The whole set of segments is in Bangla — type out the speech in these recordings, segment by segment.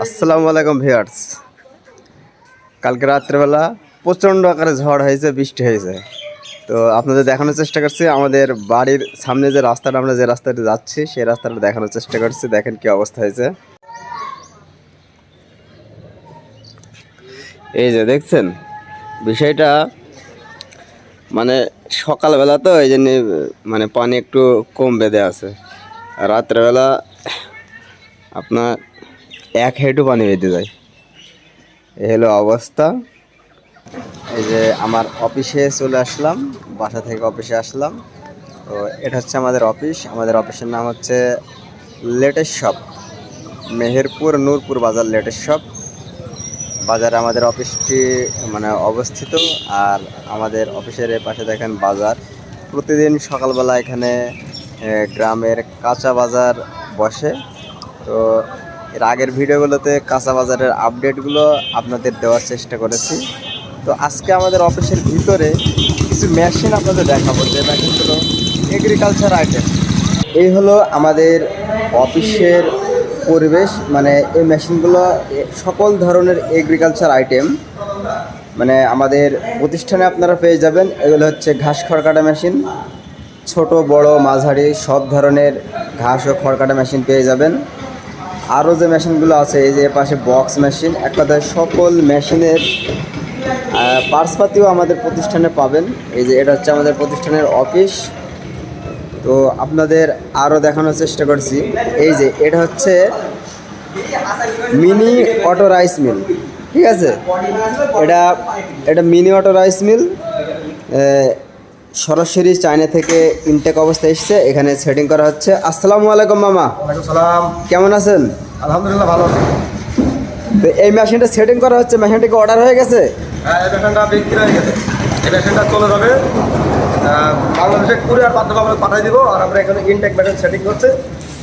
আসসালামু আলাইকুম ভিউয়ার্স। কালকে রাত্রেবেলা প্রচণ্ড আকারে ঝড় হয়েছে, বৃষ্টি হয়েছে। তো আপনাদের দেখানোর চেষ্টা করছি আমাদের বাড়ির সামনে যে রাস্তাটা, আমরা যে রাস্তাটা যাচ্ছি সেই রাস্তাটা দেখানোর চেষ্টা করছি। দেখেন কি অবস্থা হয়েছে। এই যে দেখছেন বিষয়টা, মানে সকালবেলা তো এই জন্য মানে পানি একটু কম বেঁধে আছে। আর রাত্রেবেলা আপনার এক হেঁটু পানি বেঁধে যায়। এই হলো অবস্থা। এই যে আমার অফিসে চলে আসলাম, বাসা থেকে অফিসে আসলাম। তো এটা হচ্ছে আমাদের অফিস। আমাদের অফিসের নাম হচ্ছে লেটেস্ট শপ, মেহেরপুর নূরপুর বাজার লেটেস্ট শপ বাজারে আমাদের অফিসটি মানে অবস্থিত। আর আমাদের অফিসের পাশে দেখেন বাজার। প্রতিদিন সকালবেলা এখানে গ্রামের কাঁচা বাজার বসে। তো এর আগের ভিডিওগুলোতে কাঁচা বাজারের আপডেটগুলো আপনাদের দেওয়ার চেষ্টা করেছি। তো আজকে আমাদের অফিসের ভিতরে কিছু মেশিন আপনাদের দেখাবো, যে মেশিনগুলো এগ্রিকালচার আইটেম। এই হলো আমাদের অফিসের পরিবেশ। মানে এই মেশিনগুলো সকল ধরনের এগ্রিকালচার আইটেম মানে আমাদের প্রতিষ্ঠানে আপনারা পেয়ে যাবেন। এগুলো হচ্ছে ঘাস খড় কাটা মেশিন, ছোট বড় মাঝারি সব ধরনের ঘাস ও খড় কাটা মেশিন পেয়ে যাবেন। আরও যে মেশিনগুলো আছে, এই যে পাশে বক্স মেশিন, এক কথায় সকল মেশিনের পার্টসপাতিও আমাদের প্রতিষ্ঠানে পাবেন। এই যে এটা হচ্ছে আমাদের প্রতিষ্ঠানের অফিস। তো আপনাদের আরও দেখানোর চেষ্টা করছি। এই যে এটা হচ্ছে মিনি অটো রাইস মিল, ঠিক আছে। এটা এটা মিনি অটো রাইস মিল সরাসরি চায়না থেকে ইনটেক অবস্থায় এসছে, এখানে সেটিং করা হচ্ছে। আসসালামু আলাইকুম মামা। ওয়ালাইকুম সালাম। কেমন আছেন? আলহামদুলিল্লাহ ভালো আছি। তো এই মেশিনটা সেটিং করা হচ্ছে, মেশিনটা কি অর্ডার হয়ে গেছে? হ্যাঁ, এই মেশিনটা বিক্রি হয়ে গেছে। এই মেশিনটা চলে যাবে বাংলাদেশে কুরিয়ার মাধ্যমে আমরা পাঠিয়ে দিব। আর আমরা এখানে ইনটেক মেশিন সেটিং করছে।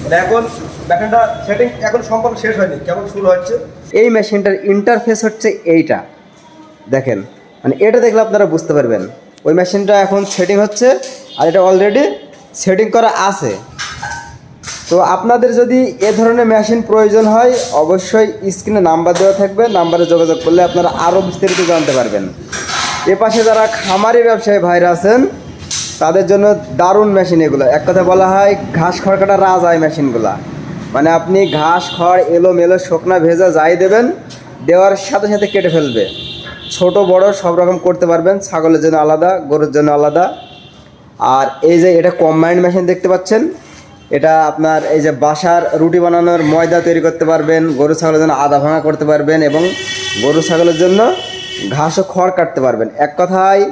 মানে এখন মেশিনটা সেটিং এখন সম্পূর্ণ শেষ হয়নি, কেমন শুরু হচ্ছে। এই মেশিনটার ইন্টারফেস হচ্ছে এইটা, দেখেন। মানে এটা দেখলে আপনারা বুঝতে পারবেন। ওই মেশিনটা এখন সেটিং হচ্ছে, আর এটা অলরেডি সেটিং করা আছে। তো আপনাদের যদি এ ধরনের মেশিন প্রয়োজন হয়, অবশ্যই স্ক্রিনে নাম্বার দেওয়া থাকবে, নাম্বারে যোগাযোগ করলে আপনারা আরও বিস্তারিত জানতে পারবেন। এ পাশে যারা খামারি ব্যবসায়ী ভাইরা আছেন, তাদের জন্য দারুণ মেশিন এগুলো। এক কথা বলা হয় ঘাস খড় কাটা রাজা এই মেশিনগুলো। মানে আপনি ঘাস খড় এলোমেলো শুকনা ভেজা যাই দেবেন, দেওয়ার সাথে সাথে কেটে ফেলবে। ছোট বড় সব রকম করতে পারবেন, ছাগলের জন্য আলাদা, গরুর জন্য আলাদা। আর এই যে এটা কম্বাইন্ড মেশিন দেখতে পাচ্ছেন, এটা আপনার এই যে বাসার রুটি বানানোর ময়দা তৈরি করতে পারবেন, গরু ছাগলের জন্য আদা ভাঙা করতে পারবেন, এবং গরু ছাগলের জন্য ঘাস ও খড় কাটতে পারবেন। এক কথায়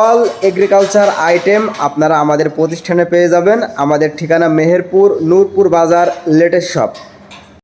অল এগ্রিকালচার আইটেম আপনারা আমাদের প্রতিষ্ঠানে পেয়ে যাবেন। আমাদের ঠিকানা মেহেরপুর নূরপুর বাজার লেটেস্ট শপ।